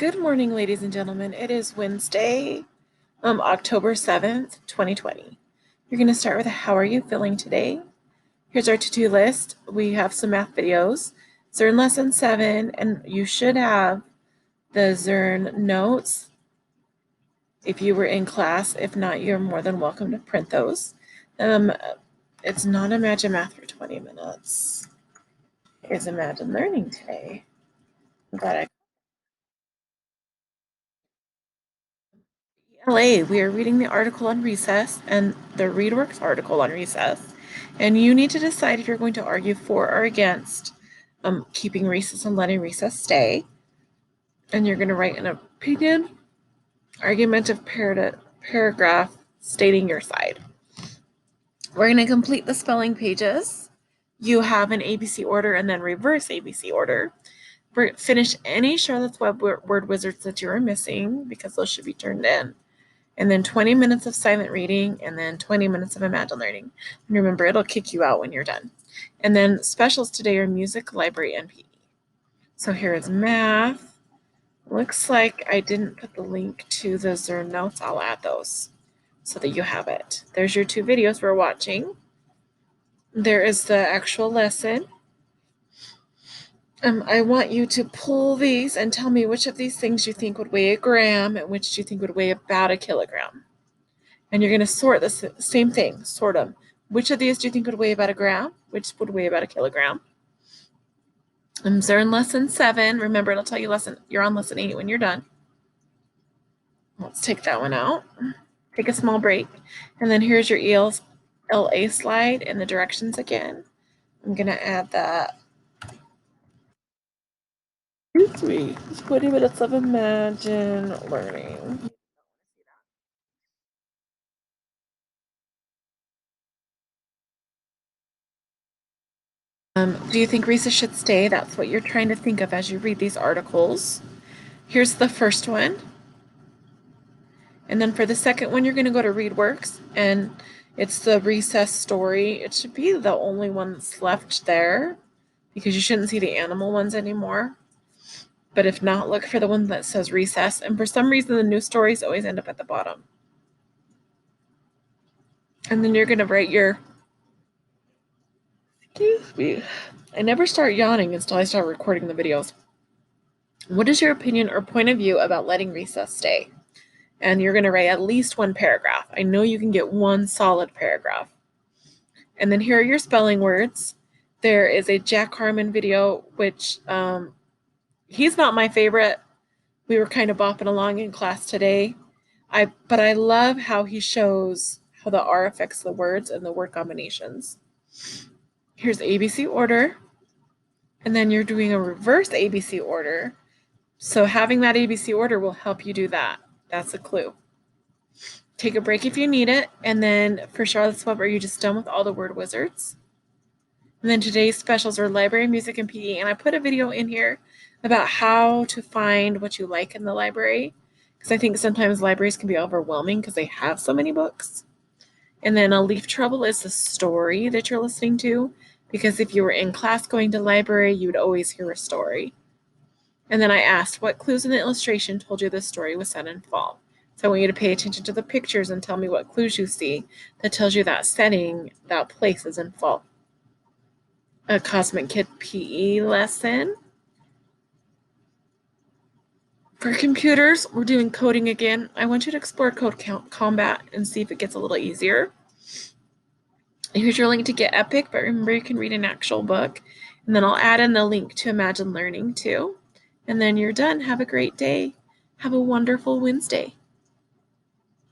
Good morning, ladies and gentlemen. It is Wednesday, October 7th, 2020. You're going to start with how are you feeling today? Here's our to-do list. We have some math videos. Zern lesson 7, and you should have the Zern notes if you were in class. If not, you're more than welcome to print those. It's not Imagine Math for 20 minutes. It's Imagine Learning today. I'm glad we are reading the article on recess and the ReadWorks article on recess, and you need to decide if you're going to argue for or against keeping recess and letting recess stay. And you're going to write an opinion, argumentative paragraph stating your side. We're going to complete the spelling pages. You have an ABC order and then reverse ABC order. Finish any Charlotte's Web word wizards that you are missing because those should be turned in. And then 20 minutes of silent reading, and then 20 minutes of Imagine Learning. And remember, it'll kick you out when you're done. And then specials today are music, library, and PE. So here is math. Looks like I didn't put the link to the Zern notes. I'll add those so that you have it. There's your 2 videos we're watching. There is the actual lesson. I want you to pull these and tell me which of these things you think would weigh a gram and which do you think would weigh about a kilogram. And you're going to sort the same thing, sort them. Which of these do you think would weigh about a gram? Which would weigh about a kilogram? Zern lesson 7. Remember, it'll tell you you're on lesson 8 when you're done. Let's take that one out. Take a small break. And then here's your ELA slide and the directions again. I'm going to add that. Excuse me. 20 minutes of Imagine Learning. Do you think recess should stay? That's what you're trying to think of as you read these articles. Here's the first one. And then for the second one, you're going to go to ReadWorks, and it's the recess story. It should be the only one that's left there because you shouldn't see the animal ones anymore. But if not, look for the one that says recess. And for some reason, the new stories always end up at the bottom. And then you're going to write your... Excuse me. I never start yawning until I start recording the videos. What is your opinion or point of view about letting recess stay? And you're going to write at least 1 paragraph. I know you can get 1 solid paragraph. And then here are your spelling words. There is a Jack Harmon video, which he's not my favorite. We were kind of bopping along in class today. But I love how he shows how the R affects the words and the word combinations. Here's ABC order. And then you're doing a reverse ABC order. So having that ABC order will help you do that. That's a clue. Take a break if you need it. And then for Charlotte's Web, are you just done with all the word wizards? And then today's specials are library, music, and PE. And I put a video in here about how to find what you like in the library, because I think sometimes libraries can be overwhelming because they have so many books. And then a leaf trouble is the story that you're listening to, because if you were in class going to library, you would always hear a story. And then I asked, what clues in the illustration told you this story was set in fall? So I want you to pay attention to the pictures and tell me what clues you see that tells you that setting, that place is in fall. A Cosmic Kid PE lesson. For computers, we're doing coding again. I want you to explore Code Combat and see if it gets a little easier. Here's your link to Get Epic, but remember you can read an actual book. And then I'll add in the link to Imagine Learning too. And then you're done. Have a great day. Have a wonderful Wednesday.